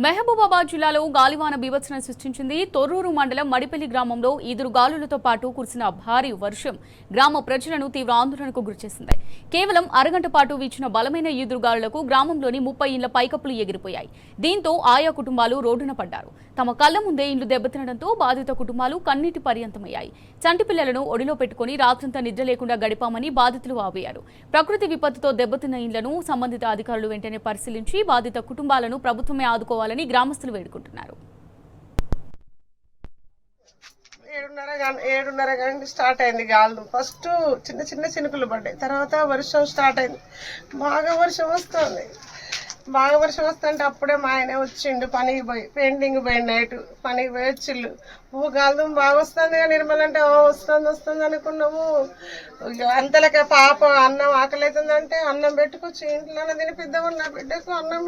మహబూబాబాద్ జిల్లాలో గాలివాన బీభత్సన సృష్టించింది. తొర్రూరు మండలం మడిపల్లి గ్రామంలో ఈదురు గాలులతో పాటు కురిసిన భారీ వర్షం గ్రామ ప్రజలను తీవ్ర ఆందోళనకు గురిచేసింది. కేవలం అరగంట పాటు వీచిన బలమైన ఈదురు గాలులకు గ్రామంలోని 30 ఇండ్ల పైకప్పులు ఎగిరిపోయాయి. దీంతో ఆయా కుటుంబాలు రోడ్డున పడ్డారు. తమ కళ్ల ముందే ఇండ్లు దెబ్బతినడంతో బాధిత కుటుంబాలు కన్నీటి పర్యంతమయ్యాయి. చంటి పిల్లలను ఒడిలో పెట్టుకుని రాత్రంతా నిద్ర లేకుండా గడిపామని బాధితులు వాపోయారు. ప్రకృతి విపత్తుతో దెబ్బతిన్న ఇండ్లను సంబంధిత అధికారులు వెంటనే పరిశీలించి బాధిత కుటుంబాలను ప్రభుత్వమే ఆదుకోవాలని గ్రామస్తులు వేడుకుంటున్నారు. 7:30 గంటలకు స్టార్ట్ అయింది గాలు. ఫస్ట్ చిన్న చిన్న చినుకులు పడ్డాయి, తర్వాత వర్షం స్టార్ట్ అయింది. బాగా వర్షం వస్తుంటే అప్పుడే మా ఆయన వచ్చిండు. పనికి పోయి పెయింటింగ్ పోయి నైట్ పనికి పోయి వచ్చిళ్ళు. గాలి బాగా వస్తుంది కానీ నిర్మల్ అంటే వస్తుంది అనుకున్నాము. అంతలకే పాప అన్నం ఆకలి అవుతుందంటే అన్నం పెట్టుకొచ్చి ఇంట్లో తినిపిద్దామని నా బిడ్డకు అన్నం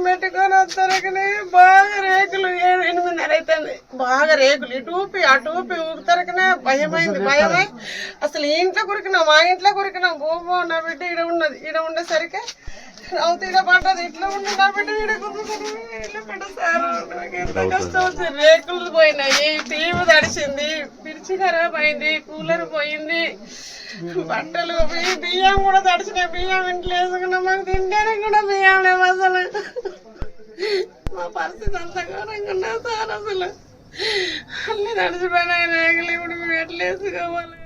పెట్టుకొని వస్తారకనే బాగా రేకులు 8:30 అవుతుంది. బాగా రేకులు అటు ఊపితరకనే భయమై అసలు ఇంట్లో కురికినాం, మా ఇంట్లో కురికినాం. గోబో నా బిడ్డ ఈడ ఉండేసరికి రౌతు ఈడ పడ్డది. ఇట్లా ఉండి నా బిడ్డ ఇట్లా పడ్డ సార్ నాకు ఎంత కష్టం వచ్చింది. రేకులు పోయినాయి, టీవీ తడిచింది, పిరిచి ఖరాబ్ అయింది, కూలర్ పోయింది, బట్టలు బియ్యం కూడా తడిచినాయి. బియ్యం ఇంట్లో వేసుకున్నాం, మాకు తింటానికి కూడా బియ్యం లేవు. అసలు మా పరిస్థితి అంత ఘోరంగా ఉన్నా సార్. అసలు అన్ని తడిచిపోయినాయి రేకులు. ఇప్పుడు మేము ఎట్లా వేసుకోవాలి?